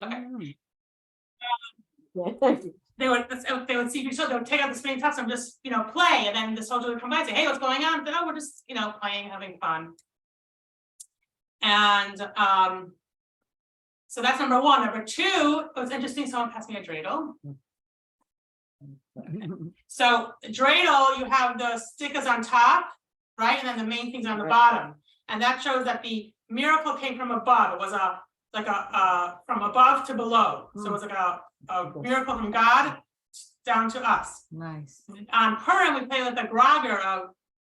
Okay. Yeah. They would see each other, they would take out the spinning tops and just, play, and then the soldier would come by and say, hey, what's going on? Oh, we're just, playing, having fun. And so that's number one. Number two, it was interesting, someone passed me a dreidel. So dreidel, you have the stickers on top, right? And then the main things on the bottom. And that shows that the miracle came from above. It was from above to below. So it was like a miracle from God down to us. Nice. On Purim, we play with the grogger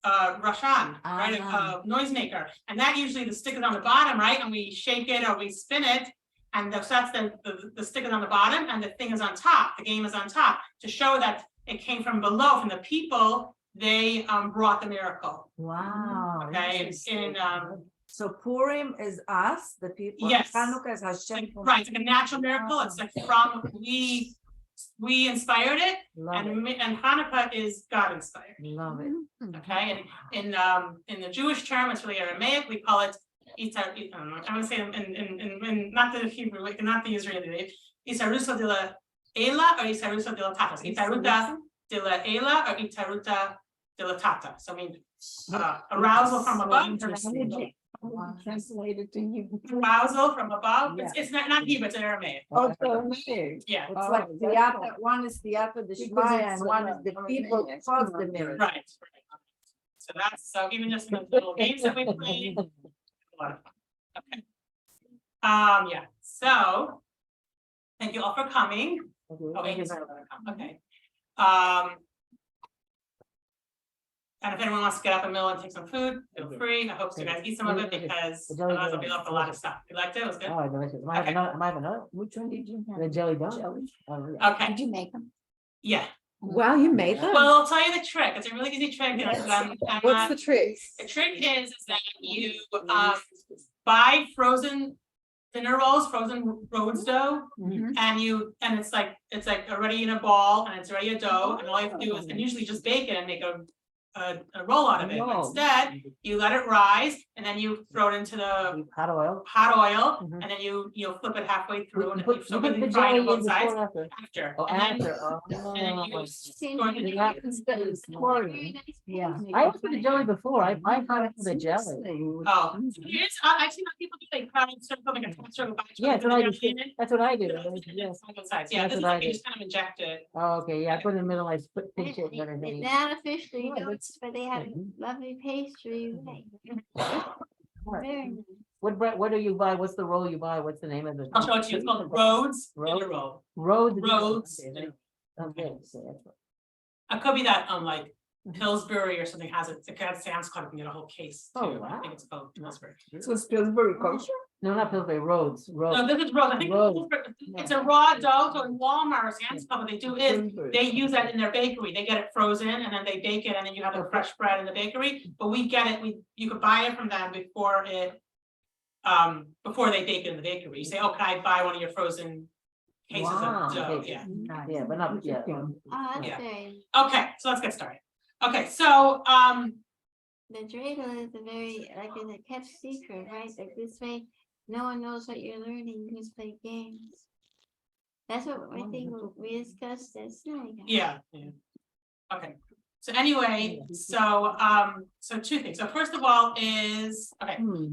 of Rashan, right? A noisemaker. And that usually the stick is on the bottom, right? And we shake it or we spin it. And so that's the stick is on the bottom and the thing is on top. The game is on top to show that it came from below, from the people. They brought the miracle. Wow. Okay. So Purim is us, the people. Yes. Chanukah is Hashem. Right. It's like a natural miracle. It's like we inspired it, and Hanukkah is God inspired. Love it. Okay. And in the Jewish term, it's really Aramaic. We call it I'm going to say in not the Hebrew, not the Israeli, Isarusa de la Ela or Isarusa de la Tata. Itaruta de la Ela or Itaruta de la Tata. So I mean, arousal from above. Translated to Hebrew. Arousal from above. It's not Hebrew, it's Aramaic. Oh, it's Aramaic. Yeah. It's like theater. One is theater, the Shmaya, and one is the people cause the miracle. Right. So even just in the little games that we played. Okay. Yeah. So thank you all for coming. Okay. And if anyone wants to get up in the middle and take some food, feel free. I hope you guys eat some of it because otherwise I'll be left a lot of stuff. You liked it? It was good. Oh, delicious. I have another. Which one did you have? The jelly donut. Okay. Did you make them? Yeah. Wow, you made them. Well, I'll tell you the trick. It's a really easy trick. What's the trick? The trick is that you buy frozen dinner rolls, frozen Rhodes dough, and it's like already in a ball and it's already a dough, and all you have to do is usually just bake it and make a roll out of it. But instead, you let it rise and then you throw it into the hot oil, and then you flip it halfway through and you fry it on both sides after. And then yeah. I put the jelly before. I tried the jelly. Oh, I've seen people do like crowd circle, like a circle. Yeah, that's what I do. That's what I do. Yes. Both sides. Yeah, this is like you just kind of inject it. Oh, okay. Yeah, I put it in the middle. I put pinch it and everything. Not officially, but they had lovely pastry. Very nice. What do you buy? What's the roll you buy? What's the name of it? I'll show it to you. It's called Rhodes dinner roll. Rhodes. Okay, so it could be that like Pillsbury or something has it. It's at Sam's Club, you can get a whole case too. Oh, wow. I think it's called Pillsbury. So it's Pillsbury kosher? No, not Pillsbury. Rhodes. No, this is Rhodes. I think it's a raw dough. So in Walmart or Sam's Club, what they do is they use that in their bakery. They get it frozen and then they bake it, and then you have the fresh bread in the bakery. But we get it. You could buy it from them before they bake it in the bakery. You say, "Oh, can I buy one of your frozen cases of dough?" Yeah, but not Oh, that's very. Okay, so let's get started. Okay, so The dreidel is a very a kept secret, right? Like this way, no one knows what you're learning. You just play games. That's what I think we discussed this night. yeah. Okay. So anyway, so two things. So first of all is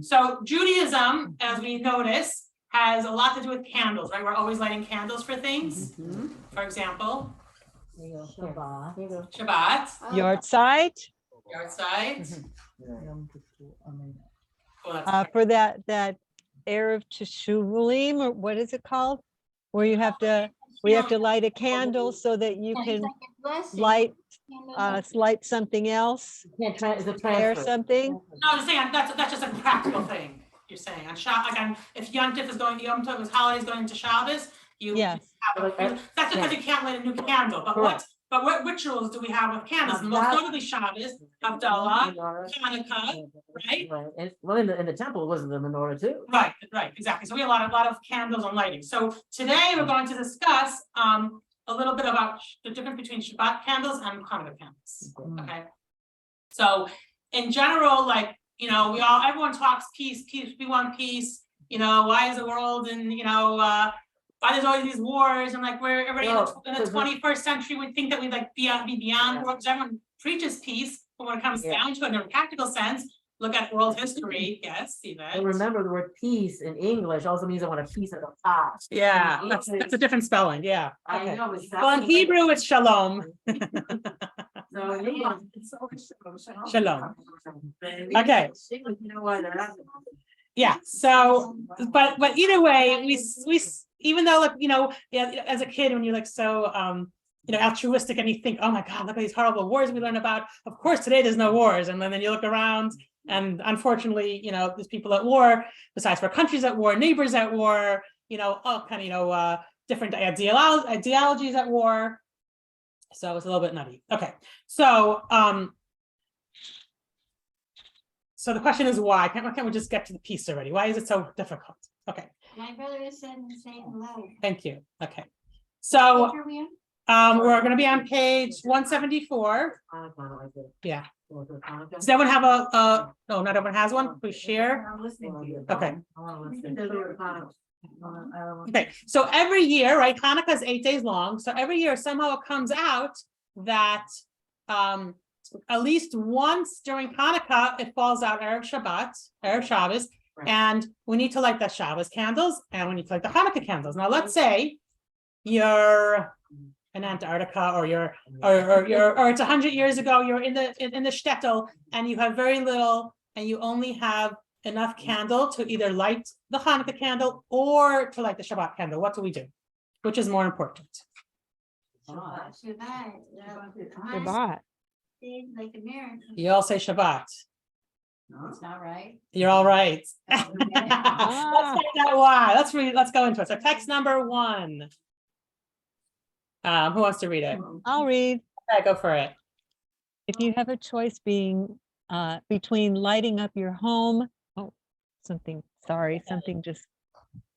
so Judaism, as we notice, has a lot to do with candles, right? We're always lighting candles for things. For example, Shabbat, Yard side for that Erev Teshuvalim, or what is it called? Where you have to light a candle so that you can light something else. Or something. No, I'm just saying that's just a practical thing. You're saying on Shabbat, if Yom Tov is going, Yom Tov is holidays going into Shabbos, that's because you can't light a new candle. But what rituals do we have with candles? Most notably Shabbos, Havdalah, Chanukah, right? Well, in the temple, it wasn't the menorah too. Right, exactly. So we have a lot of candles and lighting. So today we're going to discuss a little bit about the difference between Shabbat candles and Hanukkah candles. Okay. So in general, everyone talks peace, we want peace. Why is the world in why there's always these wars and like where everybody in No, the 'cause 21st century would think that we'd like be beyond war, because everyone preaches peace, but when it comes Yeah. down to it in a practical sense, look at world history, yes, And Yvette. remember, the word peace in English also means I want a piece of the pie. Yeah, that's a different spelling, yeah. I Okay. know, it's. Well, in Hebrew, it's shalom. Shalom. Okay. You know why they're not. Yeah, so, but either way, even though, like, yeah, as a kid, when you're like so, altruistic and you think, oh my God, look at these horrible wars we learn about. Of course, today there's no wars. And then you look around and unfortunately, there's people at war, besides for countries at war, neighbors at war, all kind of, different ideologies at war. So it's a little bit nutty. Okay, so, so the question is why can't we just get to the piece already? Why is it so difficult? Okay, My brother is saying hello. thank you. Okay, so Which are we on? we're going to be on page 174. Yeah. Does everyone have no, not everyone has one? We share. I'm listening to you. Okay. I wanna listen. Okay, so every year, right? Hanukkah is 8 days long. So every year somehow it comes out that at least once during Hanukkah, it falls out Erev Shabbos, Right. and we need to light the Shabbos candles and we need to light the Hanukkah candles. Now, let's say you're in Antarctica or or it's 100 years ago, you're in the shtetl and you have very little and you only have enough candle to either light the Hanukkah candle or to light the Shabbat candle. What do we do? Which is more important? Shabbat. Shabbat. Like America. You all say Shabbat. No, it's not right. You're all right. Let's find out why. Let's go into it. So text number 1. Who wants to read it? I'll read. Okay, go for it. If you have a choice between lighting up your home, something just,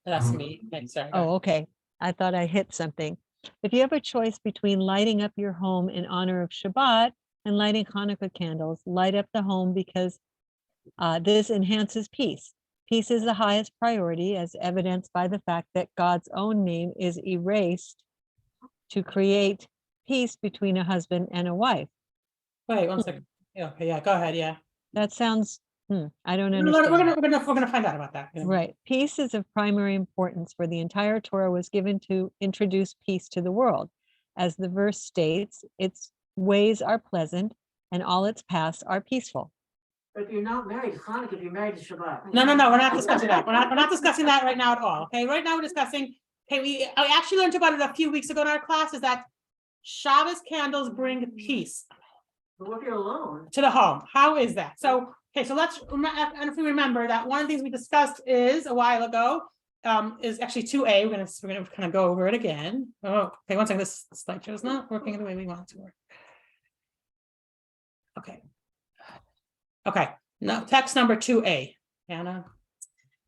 That's me. Okay, sorry. oh, okay. I thought I hit something. If you have a choice between lighting up your home in honor of Shabbat and lighting Hanukkah candles, light up the home because this enhances peace. Peace is the highest priority, as evidenced by the fact that God's own name is erased to create peace between a husband and a wife. Wait 1 second. Yeah, okay, yeah, go ahead. Yeah. That sounds, I don't We're understand. gonna find out about that. Yeah. Right. Peace is of primary importance, for the entire Torah was given to introduce peace to the world. As the verse states, its ways are pleasant and all its paths are peaceful. But if you're not married to Hanukkah, you're married to Shabbat. No, we're not discussing that. We're not discussing that right now at all. Okay, right now we're discussing. Okay, we actually learned about it a few weeks ago in our class. Is that Shabbos candles bring peace But what if you're alone? to the home? How is that? So okay, so let's and if we remember that one of the things we discussed is a while ago is actually 2a. We're gonna kind of go over it again. Oh, okay, 1 second. This slideshow is not working the way we want it to work. Okay. No, text number 2a. Anna.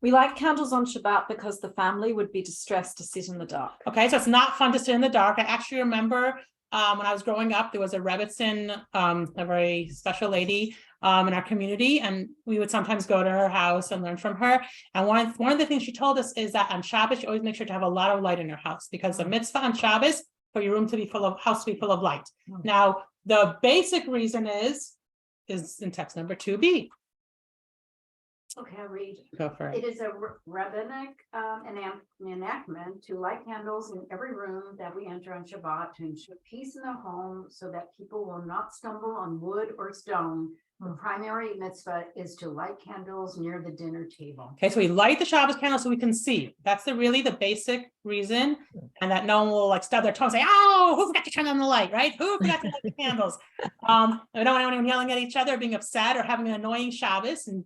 We light candles on Shabbat because the family would be distressed to sit in the dark. Okay, so it's not fun to sit in the dark. I actually remember when I was growing up, there was a Rebbitzin, a very special lady in our community, and we would sometimes go to her house and learn from her. And one of the things she told us is that on Shabbos, you always make sure to have a lot of light in your house, because the mitzvah on Shabbos for your room to be house to be full of light. Now, the basic reason is in text number 2b. Okay, I'll read. Go for it. It is a rabbinic enactment to light candles in every room that we enter on Shabbat to ensure peace in the home so that people will not stumble on wood or stone. The primary mitzvah is to light candles near the dinner table. Okay, so we light the Shabbos candle so we can see. That's really the basic reason, and that no one will like stub their toe and say, "Oh, who forgot to turn on the light?" Right? Who forgot to light the candles? We don't want anyone yelling at each other, being upset, or having an annoying Shabbos and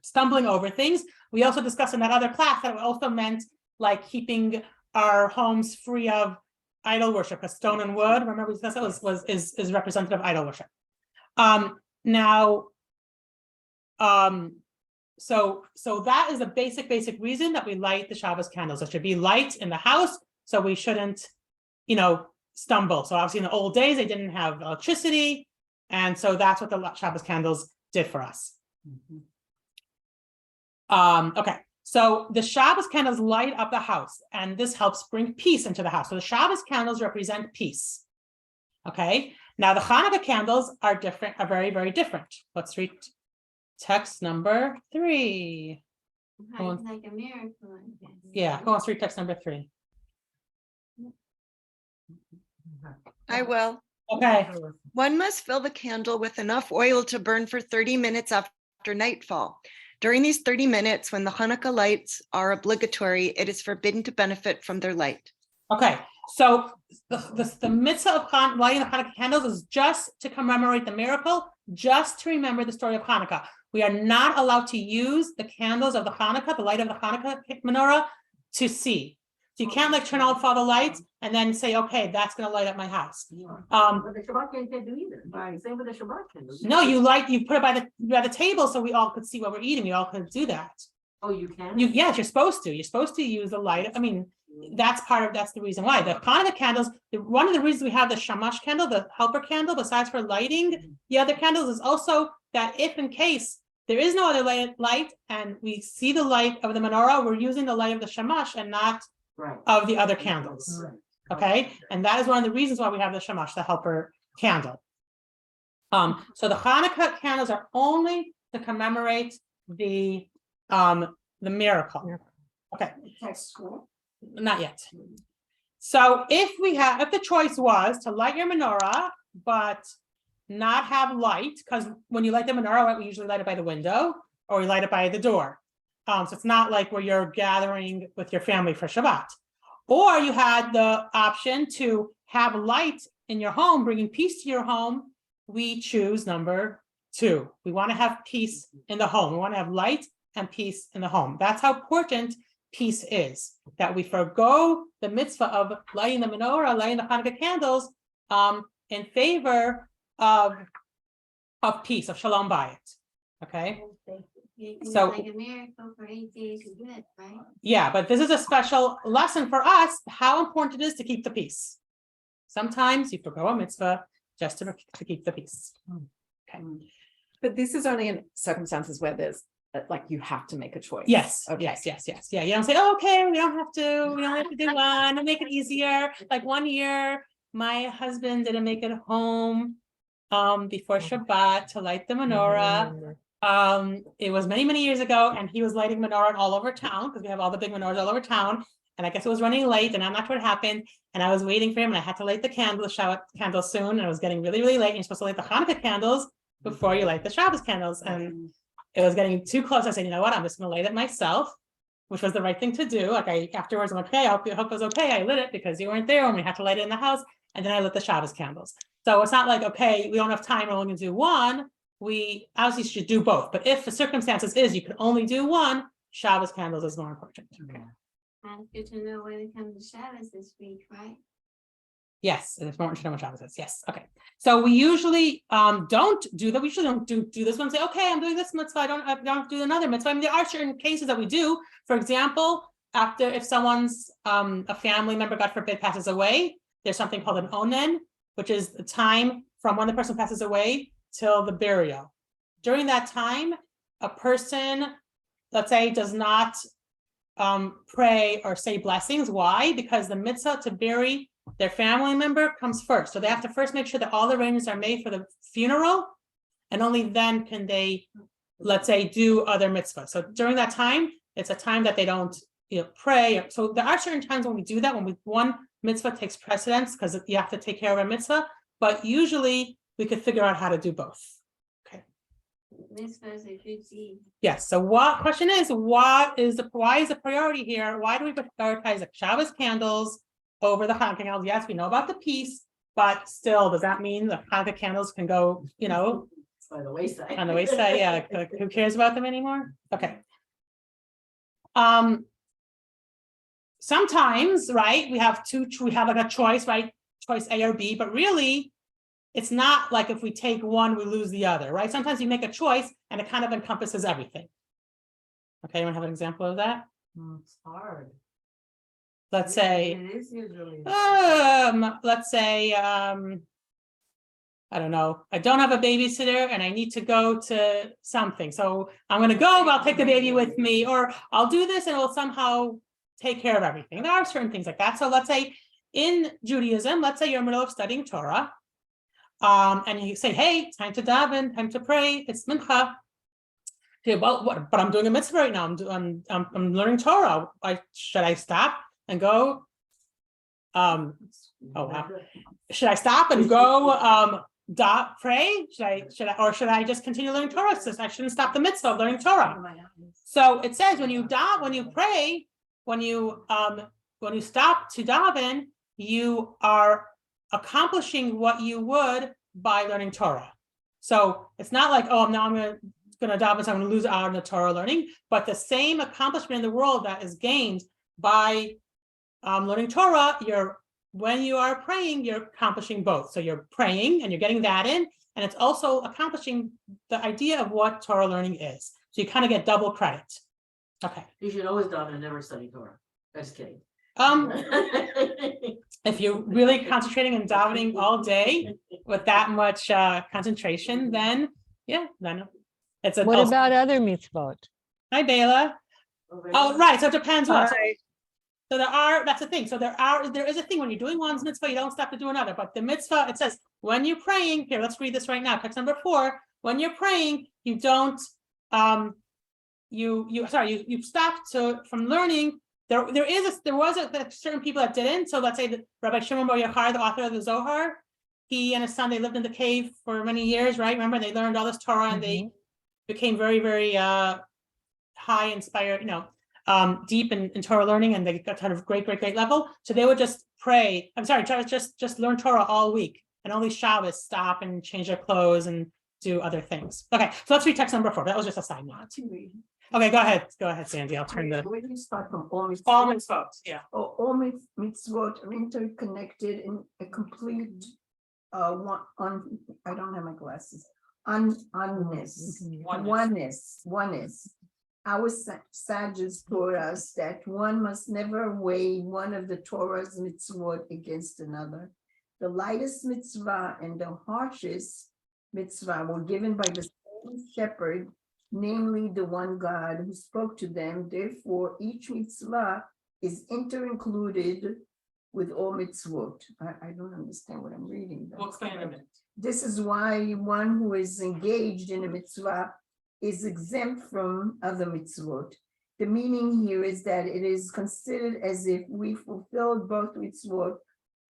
stumbling over things. We also discussed in that other class that it also meant like keeping our homes free of idol worship, because stone and wood. Remember, we discussed that is representative of idol worship. So that is the basic reason that we light the Shabbos candles. There should be light in the house, so we shouldn't, stumble. So obviously in the old days, they didn't have electricity. And so that's what the Shabbos candles did for us. Okay, So the Shabbos candles light up the house, and this helps bring peace into the house. So the Shabbos candles represent peace. Okay, now the Hanukkah candles are different, are very, very different. Let's read text number 3. It's like a miracle, I guess. Yeah, who wants to read text number 3? I will. Okay, One must fill the candle with enough oil to burn for 30 minutes after nightfall. During these 30 minutes, when the Hanukkah lights are obligatory, it is forbidden to benefit from their light. okay. So the mitzvah of lighting the Hanukkah candles is just to commemorate the miracle, just to remember the story of Hanukkah. We are not allowed to use the candles of the Hanukkah, the light of the Hanukkah menorah, to see. So you can't like turn off all the lights and then say, okay, that's going to light up my house. But the Shabbat can't do either. Right. Same with the Shabbat candles. No, you put it by the table so we all could see what we're eating. We all could do that. Oh, you can? Yes, you're supposed to. You're supposed to use the light. I mean, that's the reason why. The Hanukkah candles, one of the reasons we have the shamash candle, the helper candle, besides for lighting the other candles, is also that if in case there is no other light and we see the light of the menorah, we're using the light of the shamash and not of the other candles. Okay, and that is one of the reasons why we have the shamash, the helper candle. So the Hanukkah candles are only to commemorate the miracle. Okay, not yet. So if the choice was to light your menorah but not have light, because when you light the menorah, we usually light it by the window or we light it by the door. So it's not like where you're gathering with your family for Shabbat. Or you had the option to have light in your home, bringing peace to your home. We choose number 2. We want to have peace in the home. We want to have light and peace in the home. That's how important peace is, that we forego the mitzvah of lighting the menorah, lighting the Hanukkah candles in favor of peace, of shalom bayit. Okay. It's So- like a miracle for 8 days is good, right? Yeah, but this is a special lesson for us, how important it is to keep the peace. Sometimes you forgo a mitzvah just to keep the peace. Okay. But this is only in circumstances where there's like you have to make a choice. Yes, Okay. yes. Yeah, you don't say, oh, okay, we don't have to do one, and make it easier. Like one year, my husband didn't make it home before Shabbat to light the menorah. It was many, many years ago, and he was lighting menorah all over town because we have all the big menorahs all over town. And I guess it was running late, and I'm not sure what happened. And I was waiting for him, and I had to light the Shabbat candles soon. And it was getting really, really late. And you're supposed to light the Hanukkah candles before you light the Shabbos candles. And it was getting too close. I said, you know what? I'm just going to light it myself, which was the right thing to do. Like afterwards, I'm like, okay, I hope it was okay. I lit it because you weren't there when we had to light it in the house. And then I lit the Shabbos candles. So it's not like, okay, we don't have time, we're only going to do one. We obviously should do both. But if the circumstances is you can only do one, Shabbos candles is more important. Okay. And it's good to know when it comes to Shabbos this week, right? Yes, it's more important to know what Shabbos is. Yes. Okay. So we usually don't do that. We usually don't do this one. Say, okay, I'm doing this mitzvah. I don't do another mitzvah. I mean, there are certain cases that we do. For example, if someone's a family member, God forbid, passes away, there's something called an onen, which is the time from when the person passes away till the burial. During that time, a person, let's say, does not pray or say blessings. Why? Because the mitzvah to bury their family member comes first. So they have to first make sure that all the arrangements are made for the funeral, and only then can they, let's say, do other mitzvahs. So during that time, it's a time that they don't pray. So there are certain times when we do that, when one mitzvah takes precedence because you have to take care of a mitzvah, but usually we could figure out how to do both. Okay. Mitzvah is a good deed. Yes. So what question is, why is the priority here? Why do we prioritize the Shabbos candles over the Hanukkah candles? Yes, we know about the peace, but still, does that mean the Hanukkah candles can go, By the wayside. on the wayside? Yeah. Who cares about them anymore? Okay. Sometimes, right, we have like a choice, right? Choice A or B, but really, it's not like if we take one, we lose the other, right? Sometimes you make a choice and it kind of encompasses everything. Okay, you want to have an example of that? It's hard. Let's say, It is usually. let's say, I don't know, I don't have a babysitter and I need to go to something. So I'm gonna go, but I'll take the baby with me, or I'll do this and it'll somehow take care of everything. There are certain things like that. So let's say in Judaism, let's say you're in the middle of studying Torah, and you say, hey, time to daven, time to pray, it's mincha. Okay, well, but I'm doing a mitzvah right now. I'm learning Torah. Should I stop and go? Oh wow. Should I stop and go pray? Should I just continue learning Torah? So I shouldn't stop the mitzvah of learning Torah. So it says when you pray, when you stop to daven, you are accomplishing what you would by learning Torah. So it's not like, oh, now I'm gonna daven, so I'm gonna lose out on the Torah learning, but the same accomplishment in the world that is gained by learning Torah, when you are praying, you're accomplishing both. So you're praying and you're getting that in, and it's also accomplishing the idea of what Torah learning is. So you kind of get double credit. Okay. You should always daven and never study Torah. Just kidding. If you're really concentrating and davening all day with that much concentration, then yeah, then it's a. What about other mitzvot? Hi, Bela. Oh, right. So it depends what. Hi. So that's the thing. So there is a thing when you're doing one's mitzvah, you don't stop to do another. But the mitzvah, it says when you're praying, here, let's read this right now. Text number 4. When you're praying, you don't you stop from learning. There was certain people that didn't. So let's say that Rabbi Shimon Bar Yochai, the author of the Zohar, he and his son, they lived in the cave for many years, right? Remember, they learned all this Torah and they became very, very high inspired, deep in Torah learning, and they got kind of great level. So they would just pray. Just learn Torah all week, and only Shabbos stop and change their clothes and do other things. Okay, so let's read text number 4. That was just a side note. Okay, go ahead, Sandy. I'll turn the. Where do you start from? All mitzvot, yeah. All mitzvot are interconnected in a complete one. I don't have my glasses. Oneness. Our sages taught us that one must never weigh one of the Torah's mitzvot against another. The lightest mitzvah and the harshest mitzvah were given by the same shepherd, namely the one God who spoke to them. Therefore, each mitzvah is inter-included with all mitzvot. I don't understand what I'm reading. We'll explain in a minute. This is why one who is engaged in a mitzvah is exempt from other mitzvot. The meaning here is that it is considered as if we fulfilled both mitzvot,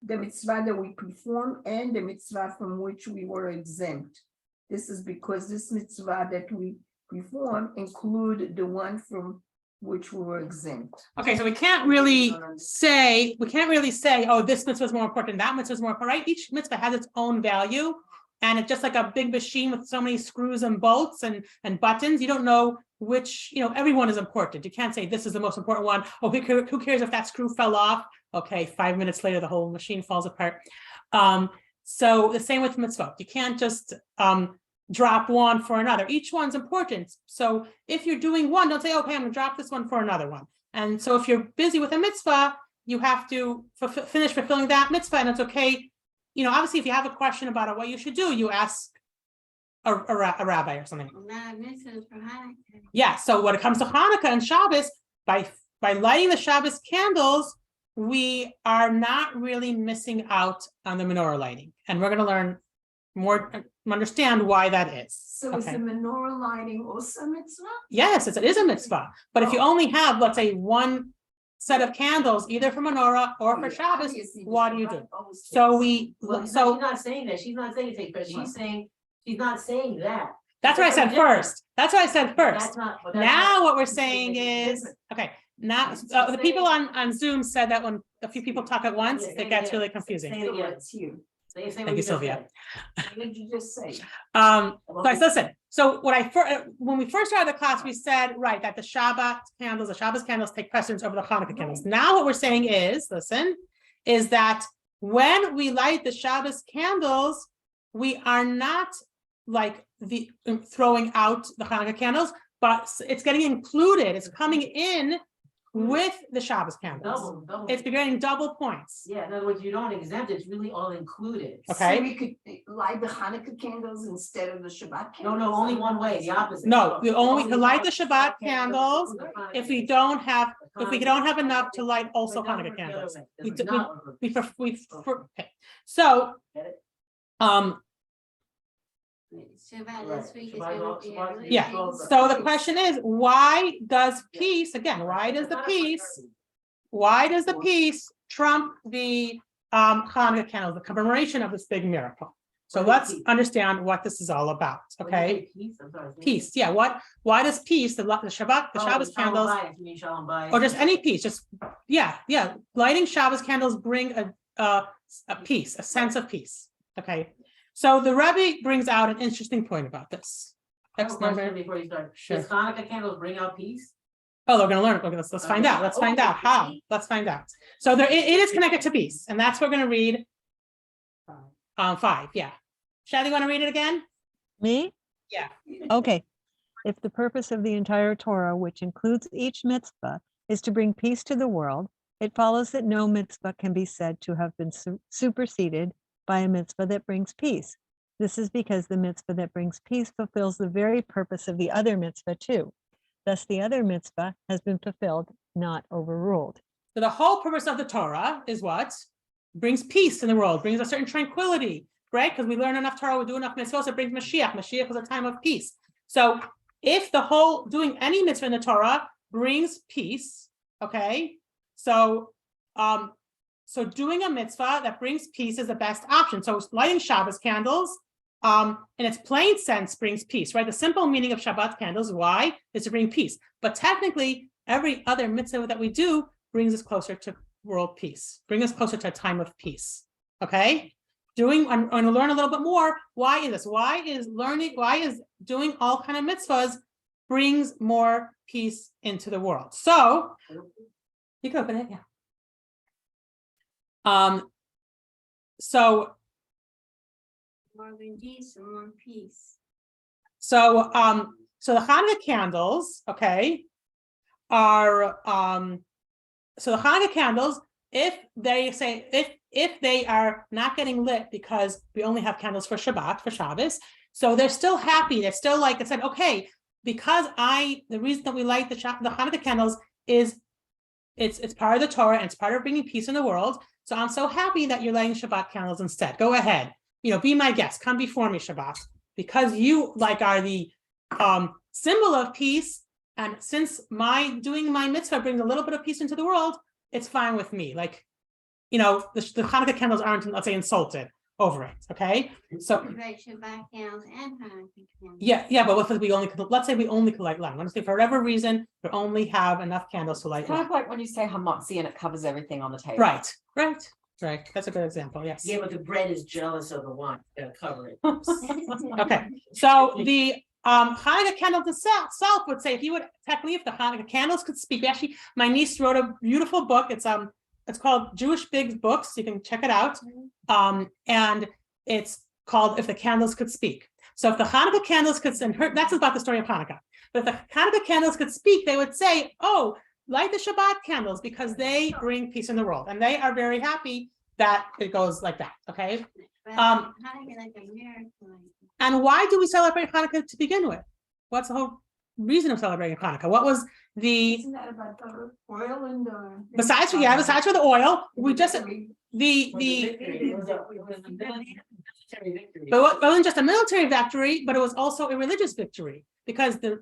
the mitzvah that we perform and the mitzvah from which we were exempt. This is because this mitzvah that we perform include the one from which we were exempt. Okay, so we can't really say, oh, this mitzvah is more important, that mitzvah is more important, right? Each mitzvah has its own value. And it's just like a big machine with so many screws and bolts and buttons. You don't know which, everyone is important. You can't say this is the most important one. Oh, who cares if that screw fell off? Okay, 5 minutes later, the whole machine falls apart. So the same with mitzvot. You can't just drop one for another. Each one's important. So if you're doing one, don't say, okay, I'm gonna drop this one for another one. And so if you're busy with a mitzvah, you have to finish fulfilling that mitzvah, and it's okay. Obviously, if you have a question about it, what you should do, you ask a rabbi or something. Yeah. So when it comes to Chanukah and Shabbos, by lighting the Shabbos candles, we are not really missing out on the menorah lighting, and we're going to learn more, understand why that is. So is the menorah lighting also a mitzvah? Yes, it is a mitzvah. But if you only have, let's say, one set of candles, either for menorah or for Shabbos, what do you do? So she's not saying that. She's not saying it, but she's saying she's not saying that. That's what I said first. That's what I said first. That's now what we're saying is, okay, now the people on Zoom said that when a few people talk at once, it gets really confusing. Thank you, Sylvia. What did you just say? So listen. So when we first started the class, we said, right, that the Shabbos candles take precedence over the Chanukah candles. Now what we're saying is, is that when we light the Shabbos candles, we are not like throwing out the Chanukah candles, but it's getting included. It's coming in with the Shabbos candles. Double. It's getting double points. Yeah, in other words, you don't exempt, it's really all included. Okay. So we could light the Hanukkah candles instead of the Shabbat candles. No, only one way, the opposite. No, we only can light the Hanukkah Shabbat candles if we don't have enough to light also But now Hanukkah we're the other candles. way. We It's do- not over. Okay. So, Get it? Shabbat Right. this week is Shabbat gonna all- be. Shabbat a is good yeah, day. so the question is, why does peace, again, why does the peace trump the Hanukkah candles, the commemoration of this big miracle? So let's understand what this is all about, okay? Peace, yeah, why does peace, the Shabbat, the Shabbos candles, or just any peace, just, yeah, lighting Shabbos candles bring a peace, a sense of peace, okay? So the Rebbe brings out an interesting point about this. Next number. Before you start, Sure. does Hanukkah candles bring out peace? Oh, they're gonna learn it. Okay, let's find out. Let's find out how. Let's find out. So there, it is connected to peace, and that's what we're gonna read. 5, yeah. Shadi, you want to read it again? Me? Yeah. Okay. If the purpose of the entire Torah, which includes each mitzvah, is to bring peace to the world, it follows that no mitzvah can be said to have been superseded by a mitzvah that brings peace. This is because the mitzvah that brings peace fulfills the very purpose of the other mitzvah too. Thus, the other mitzvah has been fulfilled, not overruled. So the whole purpose of the Torah is what? Brings peace in the world, brings a certain tranquility, right? Because we learn enough Torah, we do enough mitzvahs, it brings Mashiach. Mashiach was a time of peace. So if the whole doing any mitzvah in the Torah brings peace, okay? So doing a mitzvah that brings peace is the best option. So lighting Shabbos candles, in its plain sense, brings peace, right? The simple meaning of Shabbat candles, why? Is to bring peace. But technically, every other mitzvah that we do brings us closer to world peace, bring us closer to a time of peace, okay? I'm going to learn a little bit more. Why is this? Why is doing all kind of mitzvahs brings more peace into the world? So, you can open it, yeah. So More than peace and more peace. So the Hanukkah candles, okay, are so the Hanukkah candles, if they are not getting lit because we only have candles for Shabbat, for Shabbos, so they're still happy. They're still like, it said, okay, because the reason that we light the Hanukkah candles is it's part of the Torah and it's part of bringing peace in the world. So I'm so happy that you're lighting Shabbat candles instead. Go ahead, be my guest, come before me, Shabbat, because you are the symbol of peace. And since doing my mitzvah brings a little bit of peace into the world, it's fine with me. The Hanukkah candles aren't, let's say, insulted over it. Okay, so Right, Shabbat candles and Hanukkah candles. yeah, but let's say we only could light one. Let's say for whatever reason we only have enough candles to light Kind one. of like when you say hamotzi and it covers everything on the table. Right. That's a good example. Yes. Yeah, but the bread is jealous of the wine, gotta cover it. Okay, so the Hanukkah candle itself would say, if the Hanukkah candles could speak. Actually, my niece wrote a beautiful book. It's called Jewish Big Books. You can check it out. And it's called If the Candles Could Speak. So if the Hanukkah candles could, that's about the story of Hanukkah. But if the Hanukkah candles could speak, they would say, oh, light the Shabbat candles because they bring peace in the world. And they are very happy that it goes like that, okay? Hanukkah like a miracle. And why do we celebrate Hanukkah to begin with? What's the whole reason of celebrating Hanukkah? What was the, Isn't that about the oil and besides for the oil, we just, but it wasn't just a military victory, but it was also a religious victory, because the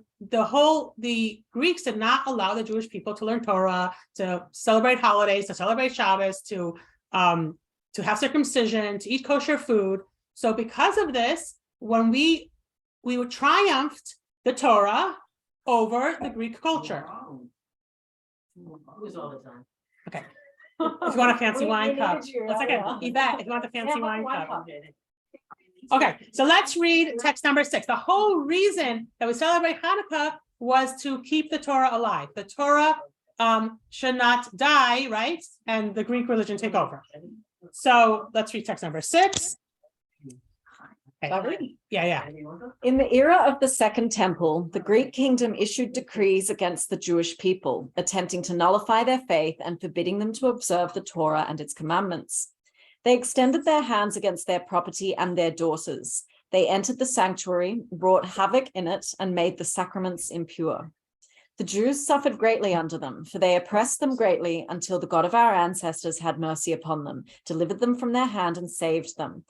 Greeks did not allow the Jewish people to learn Torah, to celebrate holidays, to celebrate Shabbos, to have circumcision, to eat kosher food. So because of this, when we were triumphed the Torah over the Greek culture. Who's all the time? Okay. If you want a fancy We wine cup, needed you, that's okay. yeah. Eat that if you want the fancy Yeah, wine wine cup. cup. Okay, so let's read text number 6. The whole reason that we celebrate Hanukkah was to keep the Torah alive. The Torah should not die, right? And the Greek religion take over. So let's read text number 6. Okay. Yeah. In the era of the Second Temple, the Greek kingdom issued decrees against the Jewish people, attempting to nullify their faith and forbidding them to observe the Torah and its commandments. They extended their hands against their property and their daughters. They entered the sanctuary, wrought havoc in it, and made the sacraments impure. The Jews suffered greatly under them, for they oppressed them greatly until the God of our ancestors had mercy upon them, delivered them from their hand, and saved them.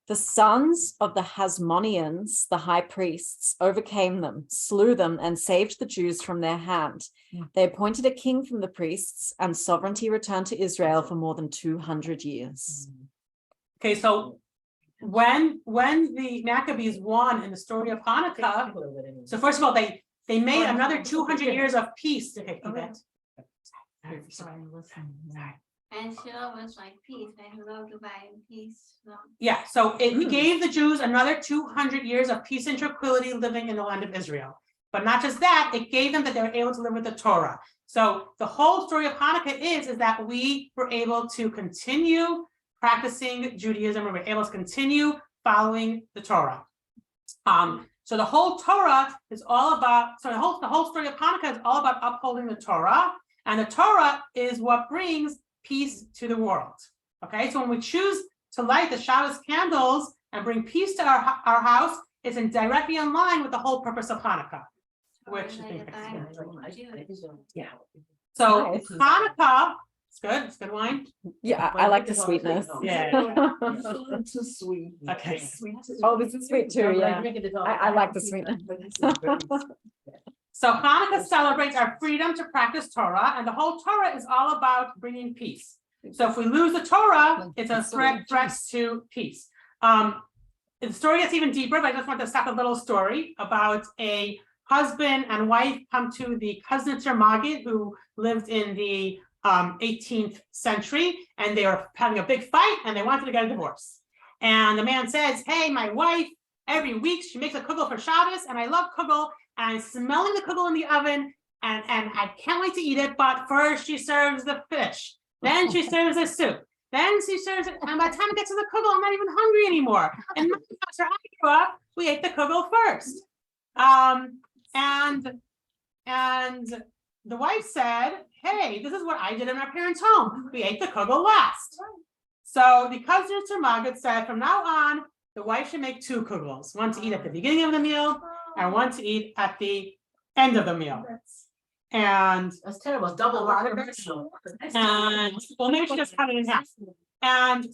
The sons of the Hasmoneans, the high priests, overcame them, slew them, and saved the Jews from their hand. They appointed a king from the priests, and sovereignty returned to Israel for more than 200 years. Okay, so when the Maccabees won in the story of Hanukkah, so first of all, they made another 200 years of peace. Okay, Yvette. Sorry. And Shiloh was like peace, and hello, goodbye, and peace. So. Yeah, so it gave the Jews another 200 years of peace and tranquility living in the land of Israel. But not just that, it gave them that they were able to live with the Torah. So the whole story of Hanukkah is that we were able to continue practicing Judaism, we were able to continue following the Torah. So the whole Torah is all about, the whole story of Hanukkah is all about upholding the Torah, and the Torah is what brings peace to the world. Okay, so when we choose to light the Shabbos candles and bring peace to our house, it's directly in line with the whole purpose of Hanukkah, which Yeah. so Nice. Hanukkah, it's good wine. Yeah, I like the sweetness. Yeah. It's so sweet. Okay. Sweet. Oh, this is sweet too, yeah. I like the sweetness. So Hanukkah celebrates our freedom to practice Torah, and the whole Torah is all about bringing peace. So if we lose the Torah, it's a threat to peace. The story gets even deeper, but I just want to stop a little story about a husband and wife come to the Kuznetzer Maggid, who lived in the 18th century, and they were having a big fight, and they wanted to get a divorce. And the man says, "Hey, my wife, every week she makes a kugel for Shabbos, and I love kugel. And I'm smelling the kugel in the oven, and I can't wait to eat it. But first she serves the fish, then she serves the soup, then she serves it. And by the time it gets to the kugel, I'm not even hungry anymore. And my house where I grew up, we ate the kugel first." And the wife said, "Hey, this is what I did in our parents' home. We ate the kugel last." So the Kuznetzer Maggid said, from now on, the wife should make 2 kugels, one to eat at the beginning of the meal and one to eat at the end of the meal. And That's terrible, double lot of well, maybe she just cut it in half. And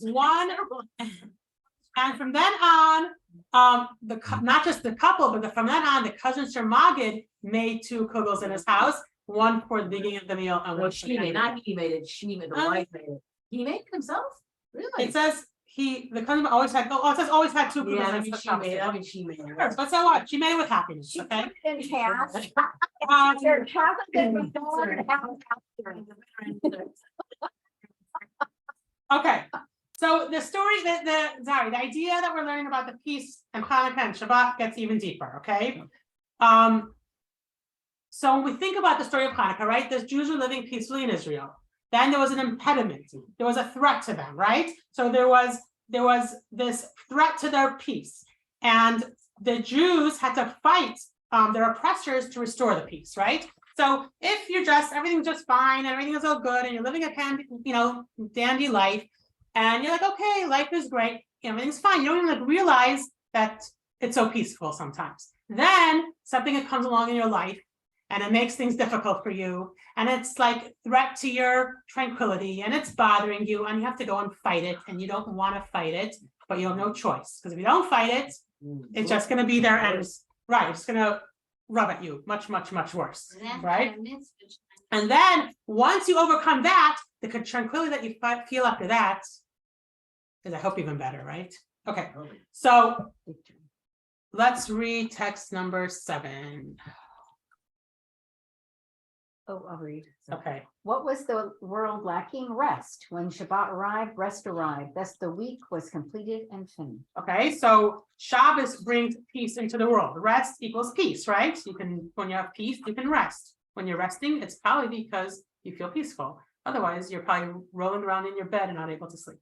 from then on, not just the couple, but from then on, the Kuznetzer Maggid made 2 kugels in his house, one for the beginning of the meal and Well, one she made, not he made it, she made, the wife made it. He made it himself? Really? It says the Kuznetzer always had, it says always had 2 kugels. Yeah, in his house. she made it. Sure, but so what? She made it with happiness, okay? In half. Okay, so the story the idea that we're learning about the peace and Hanukkah and Shabbat gets even deeper, okay? So when we think about the story of Hanukkah, right? The Jews were living peacefully in Israel. Then there was an impediment. There was a threat to them, right? So there was this threat to their peace. And the Jews had to fight their oppressors to restore the peace, right? So if everything's just fine and everything is all good and you're living a dandy life, and you're like, okay, life is great, everything's fine. You don't even realize that it's so peaceful sometimes. Then something comes along in your life and it makes things difficult for you. And it's like threat to your tranquility and it's bothering you and you have to go and fight it and you don't want to fight it, but you have no choice. Because if you don't fight it, it's just going to be there and it's going to rub at you much, much, much worse, right? And then once you overcome that, the tranquility that you feel after that is, I hope, even better, right? Okay, so let's read text number 7. Oh, I'll read. Okay. What was the world lacking? Rest. When Shabbat arrived, rest arrived. Thus the week was completed and finished. Okay, so Shabbos brings peace into the world. Rest equals peace, right? When you have peace, you can rest. When you're resting, it's probably because you feel peaceful. Otherwise, you're probably rolling around in your bed and not able to sleep.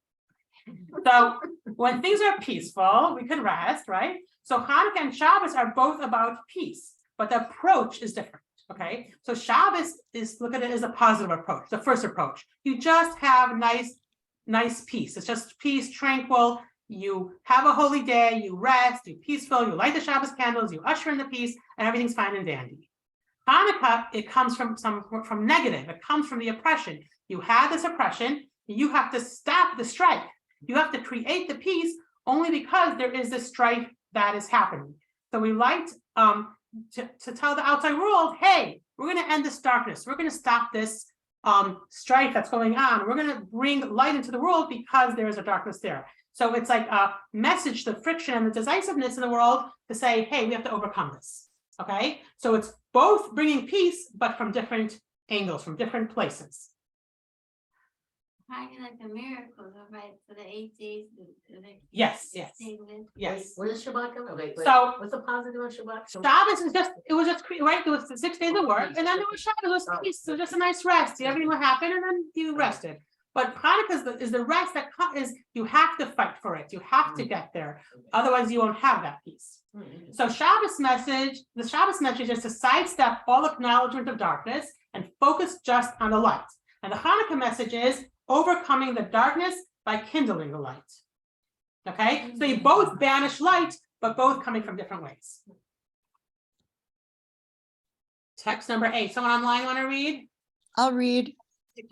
So when things are peaceful, we can rest, right? So Hanukkah and Shabbos are both about peace, but the approach is different. Okay, so Shabbos is, look at it as a positive approach, the first approach. You just have nice peace. It's just peace, tranquil. You have a holy day, you rest, you're peaceful, you light the Shabbos candles, you usher in the peace, and everything's fine and dandy. Hanukkah, it comes from negative, it comes from the oppression. You have this oppression, you have to stop the strife. You have to create the peace only because there is this strife that is happening. So we like to tell the outside world, hey, we're going to end this darkness. We're going to stop this strife that's going on. We're going to bring light into the world because there is a darkness there. So it's like a message, the friction and the decisiveness in the world to say, hey, we have to overcome this. Okay, so it's both bringing peace, but from different angles, from different places. Kind of like a miracle, right? For the 8 days. Yes. Yes. Where does Shabbat come? Okay, wait, So what's the positive on Shabbat? Shabbos is just, it was just, right, there was the 6 days of work, and then there was Shabbos, it was peace, so just a nice rest, everything would happen, and then you rested. But Hanukkah is the rest that is, you have to fight for it, you have to get there, otherwise you won't have that peace. So the Shabbos message is to sidestep all acknowledgement of darkness and focus just on the light. And the Hanukkah message is overcoming the darkness by kindling the light. Okay, so you both banish light, but both coming from different ways. Text number 8. Someone online want to read? I'll read.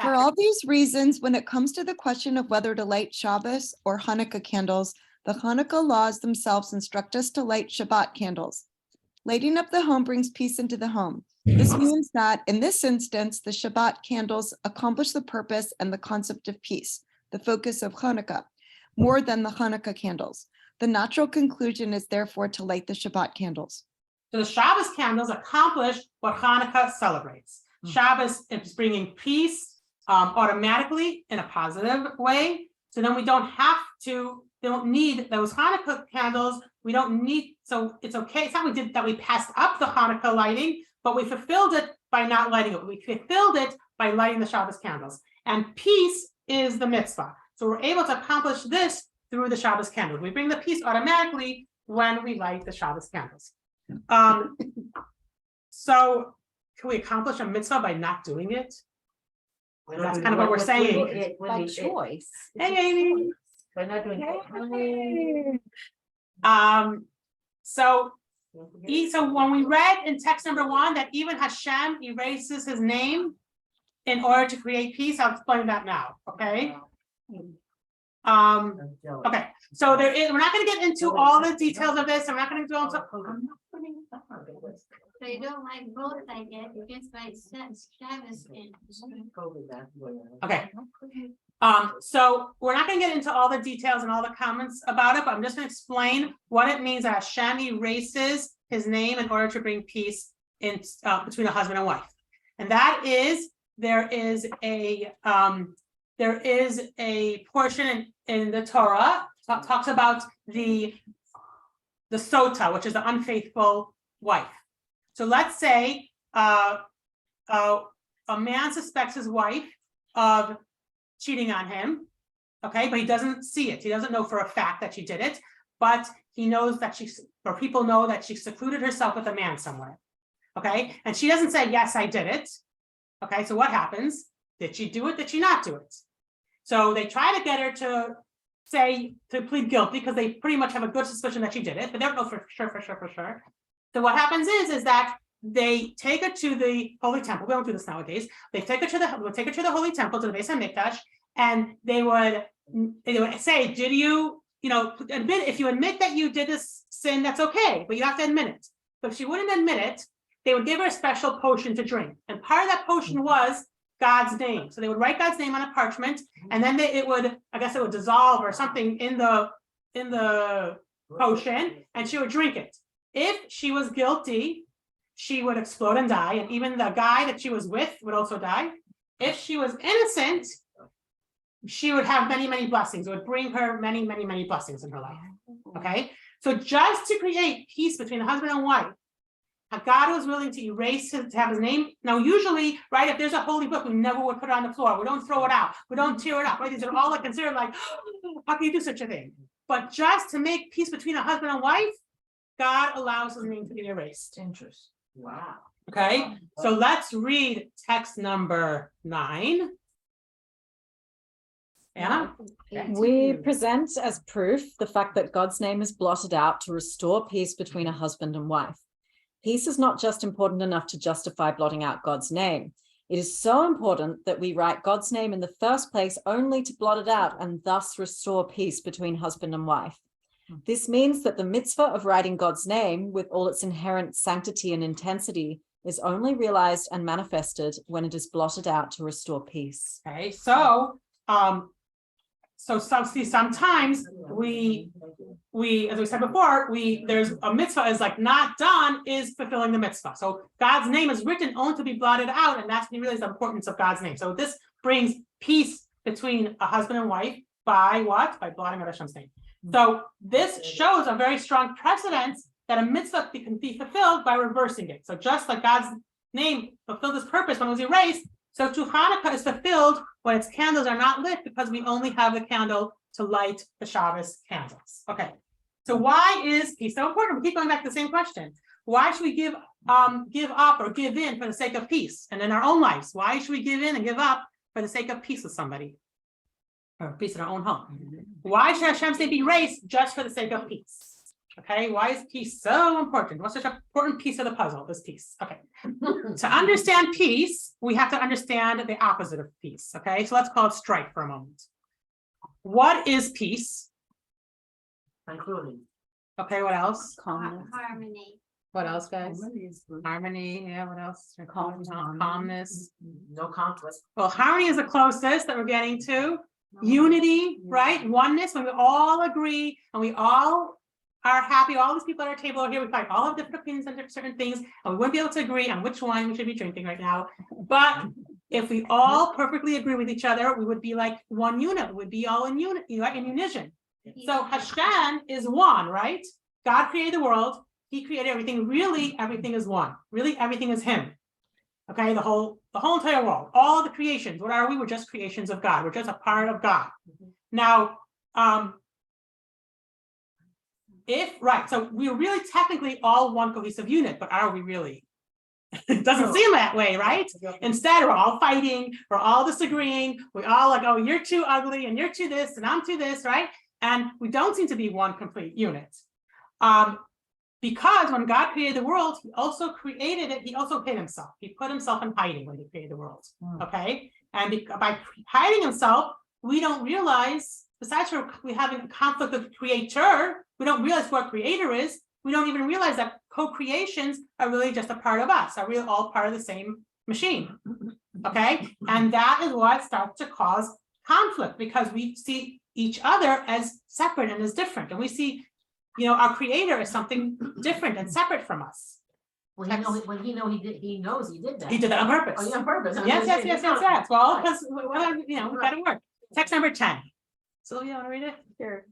For all these reasons, when it comes to the question of whether to light Shabbos or Hanukkah candles, the Hanukkah laws themselves instruct us to light Shabbat candles. Lighting up the home brings peace into the home. This means that in this instance, the Shabbat candles accomplish the purpose and the concept of peace, the focus of Hanukkah, more than the Hanukkah candles. The natural conclusion is therefore to light the Shabbat candles. So the Shabbos candles accomplish what Hanukkah celebrates. Shabbos is bringing peace automatically in a positive way. So then we don't need those Hanukkah candles. We don't need, so it's okay. It's not we passed up the Hanukkah lighting, but we fulfilled it by not lighting it. We fulfilled it by lighting the Shabbos candles. And peace is the mitzvah. So we're able to accomplish this through the Shabbos candles. We bring the peace automatically when we light the Shabbos candles. So can we accomplish a mitzvah by not doing it? That's kind of what we're saying. By choice. Hey, Amy. By not doing it. So when we read in text number 1 that even Hashem erases his name in order to create peace, I'll explain that now. Okay. Okay. So we're not going to get into all the details of this. I'm not going to go into. So you don't like both, I guess, you just like Shabbos and. Okay. So we're not going to get into all the details and all the comments about it, but I'm just going to explain what it means that Hashem erases his name in order to bring peace in between a husband and wife. And that is, there is a portion in the Torah that talks about the sota, which is the unfaithful wife. So let's say a man suspects his wife of cheating on him, okay, but he doesn't see it. He doesn't know for a fact that she did it, but he knows that people know that she secluded herself with a man somewhere, okay? And she doesn't say, yes, I did it, okay? So what happens? Did she do it? Did she not do it? So they try to get her to plead guilty because they pretty much have a good suspicion that she did it, but they don't know for sure. So what happens is that they take her to the Holy Temple. We don't do this nowadays. They take her to the Holy Temple, to the Beis HaMikdash, and they would say, did you admit, if you admit that you did this sin, that's okay, but you have to admit it. But if she wouldn't admit it, they would give her a special potion to drink. And part of that potion was God's name. So they would write God's name on a parchment, and then it would dissolve or something in the potion, and she would drink it. If she was guilty, she would explode and die, and even the guy that she was with would also die. If she was innocent, she would have many, many blessings. It would bring her many, many, many blessings in her life. Okay, so just to create peace between a husband and wife, God was willing to erase to have his name. Now, usually, right, if there's a holy book, we never would put it on the floor. We don't throw it out. We don't tear it up. Right? These are all considered like how can you do such a thing? But just to make peace between a husband and wife, God allows his name to be erased. Interest. Wow. Okay, so let's read text number 9. Anna? We present as proof the fact that God's name is blotted out to restore peace between a husband and wife. Peace is not just important enough to justify blotting out God's name. It is so important that we write God's name in the first place only to blot it out and thus restore peace between husband and wife. This means that the mitzvah of writing God's name with all its inherent sanctity and intensity is only realized and manifested when it is blotted out to restore peace. Okay, so sometimes we, as we said before, there's a mitzvah is like not done is fulfilling the mitzvah. So God's name is written only to be blotted out, and that's when you realize the importance of God's name. So this brings peace between a husband and wife by what? By blotting out Hashem's name. So this shows a very strong precedent that a mitzvah can be fulfilled by reversing it. So just like God's name fulfilled its purpose when it was erased, so too Hanukkah is fulfilled when its candles are not lit because we only have the candle to light the Shabbos candles. Okay, so why is peace so important? We keep going back to the same question. Why should we give up or give in for the sake of peace? And in our own lives, why should we give in and give up for the sake of peace with somebody? Or peace in our own home? Why should Hashem's name be erased just for the sake of peace? Okay, why is peace so important? What's such an important piece of the puzzle, this peace? Okay, to understand peace, we have to understand the opposite of peace. Okay, so let's call it strife for a moment. What is peace? Including. Okay, what else? Harmony. What else, guys? Harmony, yeah, what else? Calmness. No conflict. Well, harmony is the closest that we're getting to. Unity, right? Oneness, when we all agree and we all are happy. All these people at our table are here. We probably all have different opinions on certain things, and we wouldn't be able to agree on which wine we should be drinking right now. But if we all perfectly agree with each other, we would be like one unit. We would be all in unity, right? In unison. So Hashem is one, right? God created the world. He created everything. Really, everything is one. Really, everything is Him. Okay, the whole entire world, all the creations. What are we? We're just creations of God. We're just a part of God. Now, so we're really technically all one cohesive unit, but are we really? It doesn't seem that way, right? Instead, we're all fighting, we're all disagreeing, we all like, oh, you're too ugly, and you're too this, and I'm too this, right? And we don't seem to be one complete unit. Because when God created the world, He also created it, He also hid Himself. He put Himself in hiding when He created the world, okay? And by hiding Himself, we don't realize, besides for we having a conflict with the creator, we don't realize what creator is. We don't even realize that co-creations are really just a part of us, are really all part of the same machine, okay? And that is what starts to cause conflict, because we see each other as separate and as different. And we see, our creator as something different and separate from us. Well, he knows he did that. He did that on purpose. Oh, yeah, on purpose. Yes. Well, because, we got to work. Text number 10. Sylvia, you want to read it? Sure.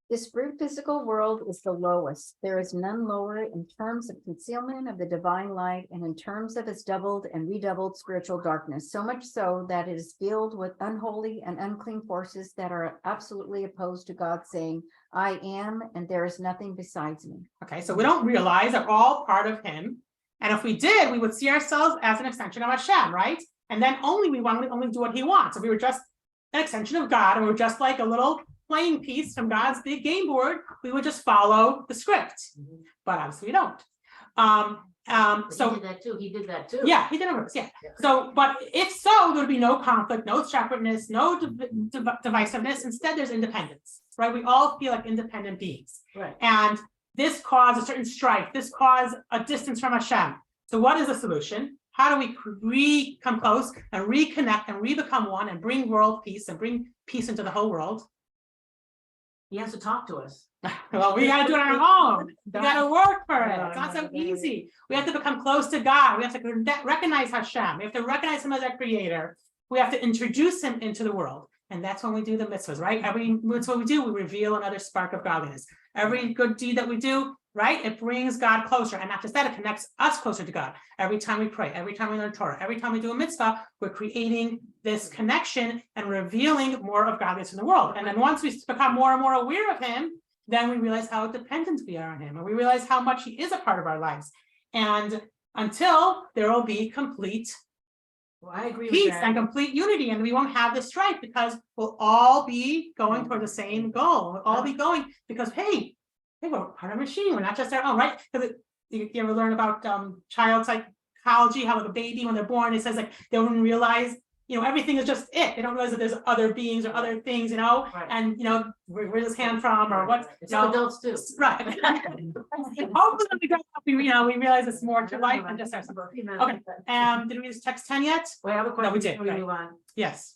This brute physical world is the lowest. There is none lower in terms of concealment of the divine light and in terms of its doubled and redoubled spiritual darkness, so much so that it is filled with unholy and unclean forces that are absolutely opposed to God, saying, I am, and there is nothing besides me. Okay, so we don't realize that we're all part of Him. And if we did, we would see ourselves as an extension of Hashem, right? And then we want to only do what He wants. If we were just an extension of God, and we're just like a little playing piece from God's big game board, we would just follow the script. But obviously we don't. So he did that too. Yeah, He did it first. Yeah. So, but if so, there would be no conflict, no separateness, no divisiveness. Instead, there's independence, right? We all feel like independent beings. Right. And this caused a certain strife. This caused a distance from Hashem. So what is the solution? How do we come close and reconnect and become one and bring world peace and bring peace into the whole world? He has to talk to us. Well, we got to do it on our own. We got to work for it. It's not so easy. We have to become close to God. We have to recognize Hashem. We have to recognize Him as our creator. We have to introduce Him into the world. And that's when we do the mitzvahs, right? That's what we do. We reveal another spark of godliness. Every good deed that we do, right? It brings God closer. And not just that, it connects us closer to God. Every time we pray, every time we learn Torah, every time we do a mitzvah, we're creating this connection and revealing more of godliness in the world. And then once we become more and more aware of him, then we realize how dependent we are on him. And we realize how much he is a part of our lives. And until there will be complete Well, I agree with peace that. and complete unity, and we won't have this strife because we'll all be going toward the same goal. We'll all be going because, hey, we're part of a machine. We're not just our own, right? Because you ever learn about child psychology, how like a baby when they're born, it says like they don't realize, everything is just it. They don't realize that there's other beings or other things, Right. and where's this hand from or what's Some adults too. right. Hopefully we grow up, we realize it's more to life than just ourselves. Okay. Did we use text 10 yet? Wait, I have a question we did, before we right. move on. Yes.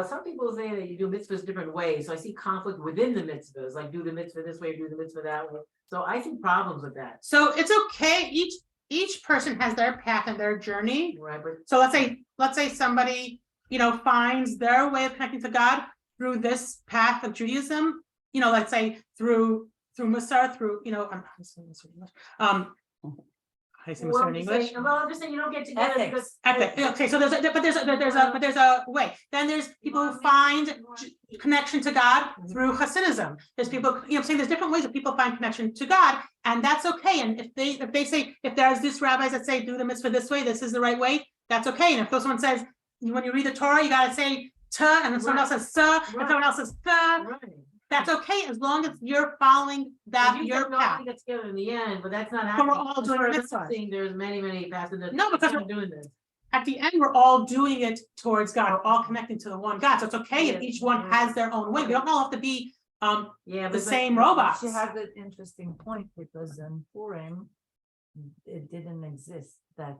Some people say that you do mitzvahs different ways, so I see conflict within the mitzvahs, like do the mitzvah this way, do the mitzvah that way. So I see problems with that, So it's okay. Each person has their path and their journey. right? But So let's say somebody, finds their way of connecting to God through this path of Judaism, let's say through Musar, through, how do you say Musar in English? I'm just saying you don't get together because. Okay, so there's a way. Then there's people who find connection to God through Hasidism. There's people, I'm saying there's different ways that people find connection to God, and that's okay. And if they say, if there's this rabbis that say do the mitzvah this way, this is the right way, that's okay. And if someone says when you read the Torah, you gotta say ta, and then someone else says sa, and someone else says ta. Right. That's okay as long as you're following that You your don't know path. to get together in the end, but that's not But happening. we're all As doing far as mitzvahs. I'm seeing, there's many paths that No, because we're doing this. At the end, we're all doing it towards God. We're all connecting to the one God. So it's okay if each one has their own way. We don't all have to be Yeah, the same robots. She has an interesting point because in Purim, it didn't exist, that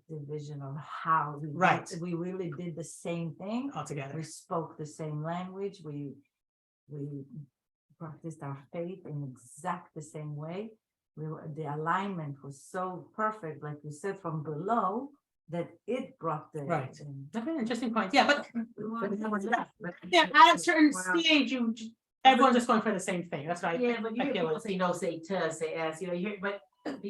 division of how we. Right. We really did the same thing. All together. We spoke the same language. We practiced our faith in exact the same way. The alignment was so perfect, like you said, from below, that it brought the. Right. That's an interesting point. Yeah, but But- yeah, at a certain Wow. stage, everyone's just going for the same thing. That's right. Yeah, but you I hear feel people it. say no, say to, say as, you hear, but.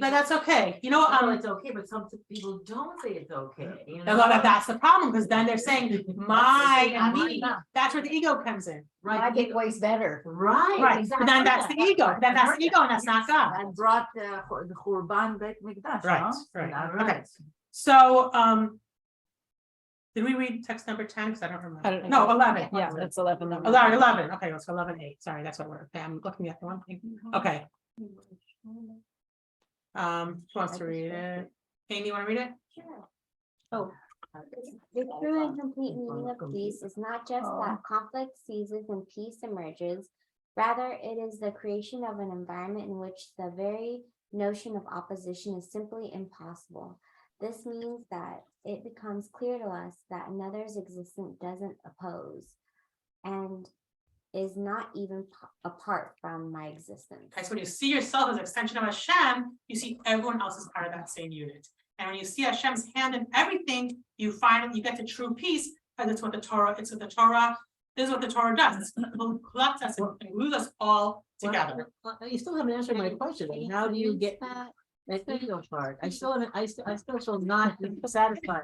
But that's okay. It's okay, but some people don't say it's okay, you know? That's the problem, because then they're saying my and me. Mine. That's where the ego comes in. My Right, big way's better. right. Right. But exactly. then that's the ego. Then that's the ego, and that's not God. And brought the Churban Beit Mikdash. Right, no? right. And Okay. So, did we read text number 10? Because I don't remember. I don't No, know. 11. Yeah, that's 11. then. 11. Okay, let's go 11:8. Sorry, that's what we're. Okay, I'm looking at the one thing. Okay. Who wants to read it? Amy, you want to read it? The true and complete meaning of peace is not just that conflict ceases and peace emerges. Rather, it is the creation of an environment in which the very notion of opposition is simply impossible. This means that it becomes clear to us that another's existence doesn't oppose and is not even apart from my existence. Okay, so when you see yourself as an extension of Hashem, you see everyone else as part of that same unit. And when you see Hashem's hand in everything, you find you get to true peace, because it's what the Torah is what the Torah does. It collects us and glues us all together. You still haven't answered my question, like, how do you get that ego part? I still feel not satisfied,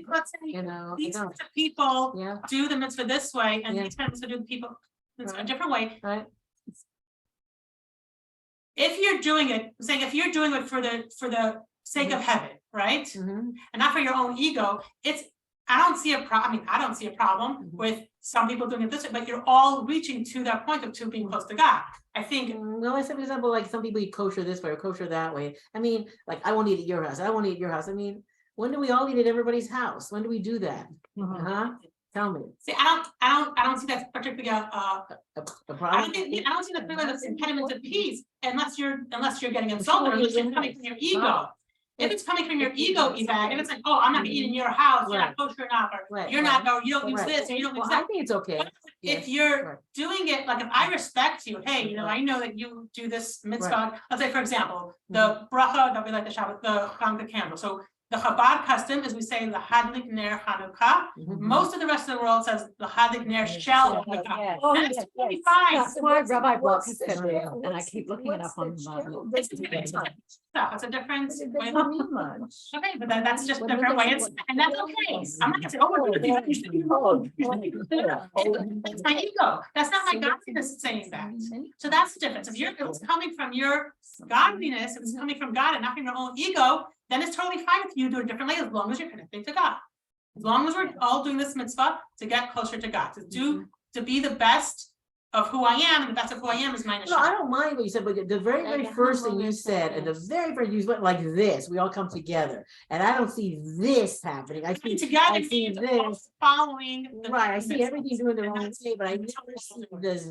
Let's say you know? I these don't. types of people Yeah, do the mitzvah this way, and Yeah. these types of do the people a Right. different way. right, If you're doing it, I'm saying if you're doing it for the sake of heaven, right? mhm, And not for your own ego, I don't see a problem with some people doing it this way, but you're all reaching to that point of being close to God. I think, no, I said, for example, like some people eat kosher this way or kosher that way. I mean, like, I won't eat at your house, I won't eat at your house. I mean, when do we all eat at everybody's house? When do we do that? Huh? Tell me. see, I don't see that particularly, A I problem? don't see that particularly as impediment to peace unless you're getting insulted, or unless it's coming from your ego. If it's coming from your ego, Eva, if it's like, oh, I'm not gonna eat in your house, you're not kosher enough, or Right, you're not, or you don't use right. this, or you don't use Well, that. I think it's okay. If Yes, you're right. doing it, like if I respect you, hey, I know that you do this mitzvah, let's say, for example, the bracha that we like the Shabbat, the candle. So The Chabad custom is we say the Hadlik Ner Chanukah. Most of the rest of the world says the Hadlik Ner Shel Chanukah. Yeah. That's totally fine. That's why Rabbi Block has said it, What's and I keep looking it up on the Bible. It's a different stuff. It's a different But it way. doesn't mean much. Okay, but that's just a What different does- way. And that's okay. I'm not gonna say, oh, we're gonna do that. That's my ego. That's not my godliness saying that. So that's the difference. If it's coming from your godliness, if it's coming from God and not from your own ego, then it's totally fine if you do it differently, as long as you're connecting to God. As long as we're all doing this mitzvah to get closer to God, to be the best of who I am, and the best of who I am is my No, I neshama. don't mind what you said, but the very, very first thing you said, and the very first you went like this, we all come together, and I don't see this happening. I see, Together I see means this. following. the Right, I see mitzvah. everything doing the wrong way, but I never see this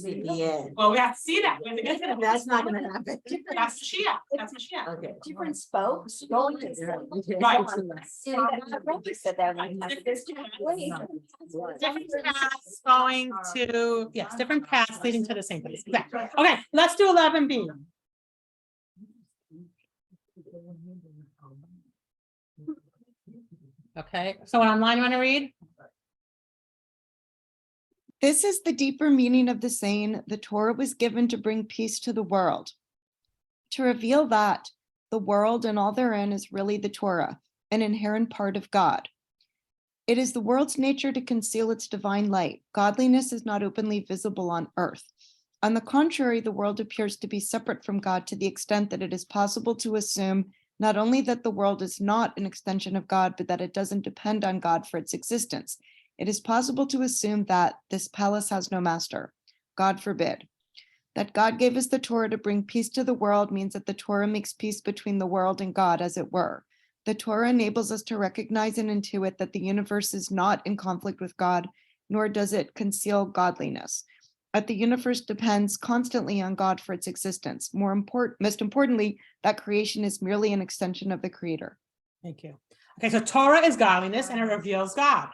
at the end. Well, we have to see that. We have to get to that. That's not gonna happen. That's Mashiach. That's Mashiach. Okay. Different spokes going to. Right. Said that one time. Different paths going to, yes, different paths leading to the same place. Exactly. Okay, let's do 11B. Okay, so online you want to read? This is the deeper meaning of the saying, the Torah was given to bring peace to the world. To reveal that the world and all therein is really the Torah, an inherent part of God. It is the world's nature to conceal its divine light. Godliness is not openly visible on earth. On the contrary, the world appears to be separate from God to the extent that it is possible to assume not only that the world is not an extension of God, but that it doesn't depend on God for its existence. It is possible to assume that this palace has no master. God forbid. That God gave us the Torah to bring peace to the world means that the Torah makes peace between the world and God, as it were. The Torah enables us to recognize and intuit that the universe is not in conflict with God, nor does it conceal godliness. That the universe depends constantly on God for its existence. Most importantly, that creation is merely an extension of the Creator. Thank you. Okay, so Torah is godliness and it reveals God.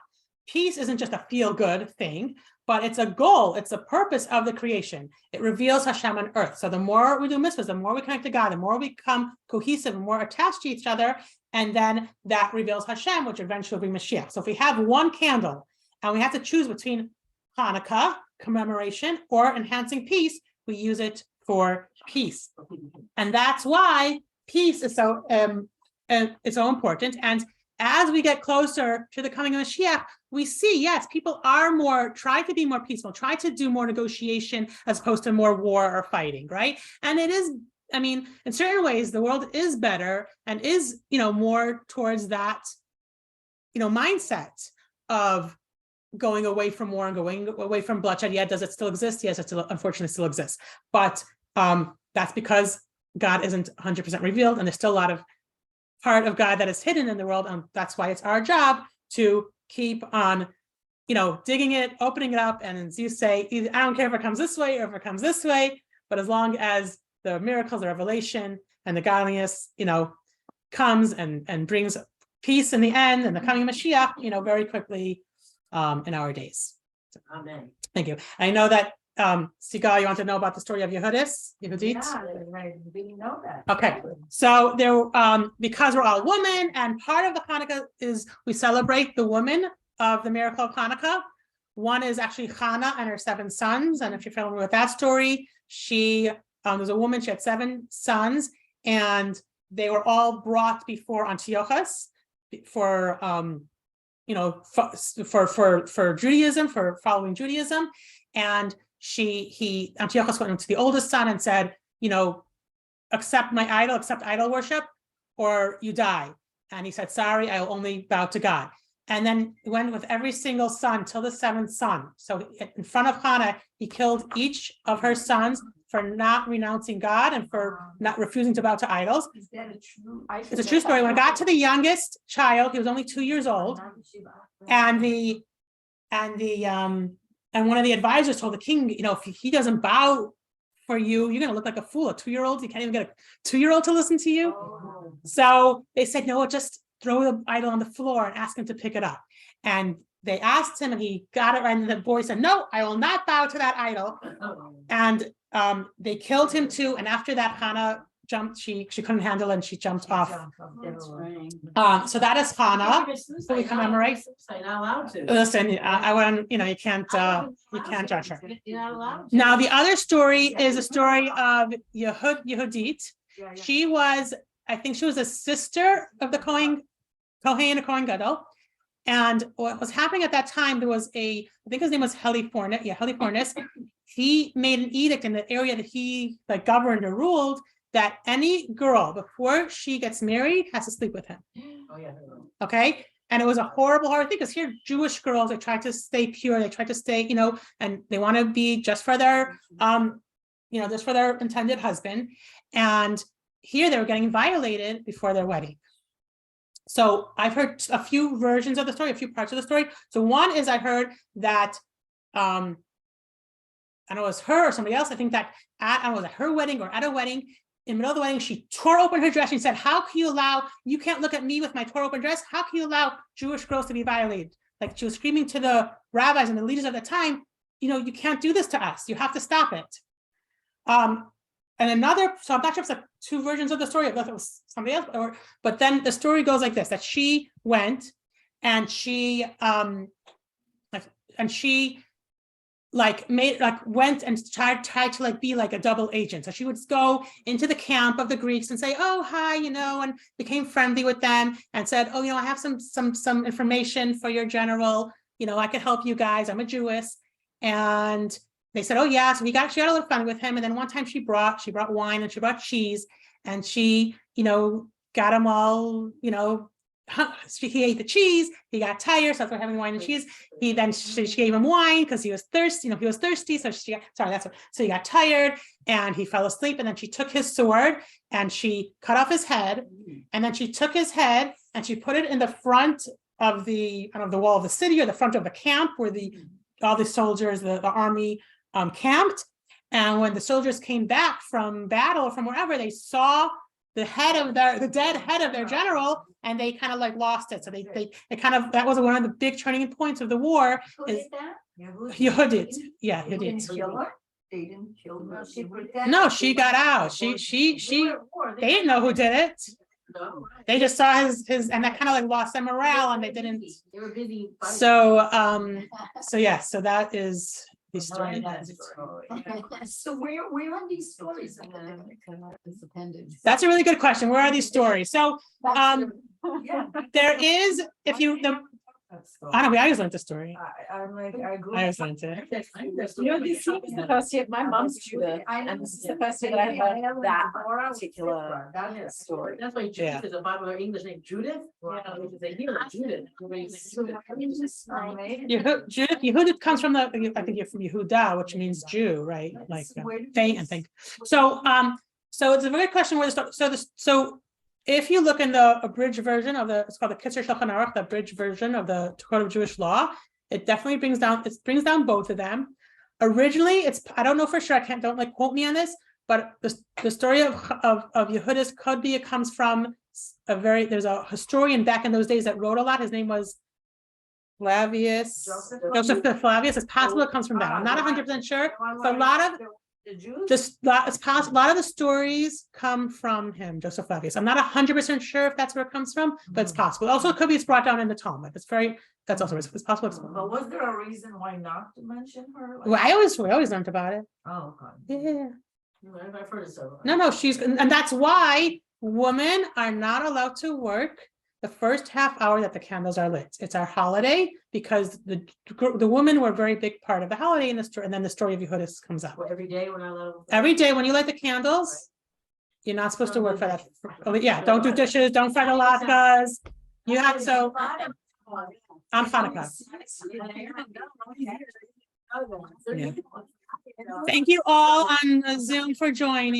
Peace isn't just a feel-good thing, but it's a goal, it's a purpose of the creation. It reveals Hashem on earth. So the more we do mitzvahs, the more we connect to God, the more we become cohesive and more attached to each other, and then that reveals Hashem, which eventually will be Mashiach. So if we have one candle and we have to choose between Hanukkah, commemoration, or enhancing peace, we use it for peace. And that's why peace is so important. And as we get closer to the coming of Mashiach, we see, yes, people are try to be more peaceful, try to do more negotiation as opposed to more war or fighting, right? And it is, I mean, in certain ways, the world is better and is, more towards that, mindset of going away from war and going away from bloodshed. Yeah, does it still exist? Yes, it still, unfortunately still exists. But that's because God isn't 100% revealed, and there's still a lot of part of God that is hidden in the world, and that's why it's our job to keep on, digging it, opening it up, and as you say, I don't care if it comes this way or if it comes this way, but as long as the miracles, the revelation, and the godliness, comes and brings peace in the end, and the coming of Mashiach, very quickly in our days. Amen. Thank you. I know that Sigal, you want to know about the story of Yehudit? Yeah, I didn't know that. Okay, so there, because we're all women, and part of the Hanukkah is we celebrate the women of the miracle of Hanukkah. One is actually Hannah and her 7 sons, and if you're familiar with that story, she was a woman. She had 7 sons, and they were all brought before Antiochus for for Judaism, for following Judaism, and Antiochus went to the oldest son and said, accept my idol, accept idol worship, or you die. And he said, sorry, I will only bow to God. And then went with every single son till the 7th son. So in front of Hannah, he killed each of her sons for not renouncing God and for not refusing to bow to idols. Is that a true? It's a true story. When it got to the youngest child, he was only 2 years old, and one of the advisors told the king, if he doesn't bow for you, you're going to look like a fool. A 2-year-old, you can't even get a 2-year-old to listen to you. Oh. So they said, no, just throw the idol on the floor and ask him to pick it up. And they asked him, and he got it right. And the boy said, no, I will not bow to that idol. And they killed him too. And after that, Hannah jumped, she couldn't handle it and she jumped off. That's right. So that is Hana. So we commemorate. You're not allowed to. Listen, I wouldn't, you can't judge her. You're not allowed to. Now, the other story is a story of Yehudit. She was, I think she was a sister of the Kohen Gadol. And what was happening at that time, there was I think his name was Helifornis. He made an edict in the area that he governed or ruled that any girl before she gets married has to sleep with him. Oh, yeah. Okay. And it was a horrible thing because here Jewish girls, they try to stay pure, they try to stay, and they want to be just for their, just for their intended husband. And here they were getting violated before their wedding. So I've heard a few versions of the story, a few parts of the story. So one is I heard that, I don't know, it was her or somebody else. I think that was at her wedding or at a wedding, in the middle of the wedding, she tore open her dress and said, how can you allow, you can't look at me with my tore open dress. How can you allow Jewish girls to be violated? Like she was screaming to the rabbis and the leaders of the time, you can't do this to us. You have to stop it. And another, so I'm not sure if it's two versions of the story, if it was somebody else, but then the story goes like this, that she went and she went and tried to be like a double agent. So she would go into the camp of the Greeks and say, oh, hi, and became friendly with them and said, oh, I have some information for your general, I could help you guys. I'm a Jewess. And they said, oh yeah. So she got a little fun with him. And then one time she brought wine and she brought cheese and she, got him all, he ate the cheese, he got tired, so after having wine and cheese, she gave him wine because he was thirsty, he was thirsty, so he got tired and he fell asleep, and then she took his sword and she cut off his head, and then she took his head and she put it in the front of the wall of the city or the front of the camp where all the soldiers, the army camped. And when the soldiers came back from battle or from wherever, they saw the dead head of their general, and they kind of lost it. So that was one of the big turning points of the war. Who Is did that? Yehudit. Yeah, They didn't Yehudit. kill her? They didn't kill her? No, she got out. She they didn't know who did it. No. They just saw his and that kind of lost their morale, and they didn't. They were busy. fighting. So that is the story. So where are these stories? That's a really good question. Where are these stories? So there is, I always learned the story. I always learned it. This is the first year, my mom's Judah, and this is the first year that I heard that particular story. That's why Judith is a popular English name. Judith? Because they hear Judith. Yehudit comes from I think you're from Yehuda, which means Jew, right? Like faint and think. So it's a very good question where the story. So if you look in the abridged version of it's called the Kitzur Shulchan Aruch, the abridged version of the Code of Jewish Law, it definitely brings down both of them. Originally, I don't know for sure, don't quote me on this, but the story of Yehudis Kodbia comes from there's a historian back in those days that wrote a lot. His name was Flavius, Joseph Flavius. It's possible it comes from that. I'm not 100% sure, but a lot of a lot of the stories come from him, Joseph Flavius. I'm not 100% sure if that's where it comes from, but it's possible. Also, it could be brought down in the Talmud. That's also it's possible. But was there a reason why not to mention her? Well, we always learned about it. Oh, okay. Yeah. I've heard it several. No, and that's why women are not allowed to work the first half hour that the candles are lit. It's our holiday because the women were a very big part of the holiday in the story, and then the story of Yehudis comes up. Well, every day when I love. Every day when you light the candles, you're not supposed to work for that. Yeah, don't do dishes, don't fry the latkes. You have on Hanukkah. Yeah. Thank you all on Zoom for joining.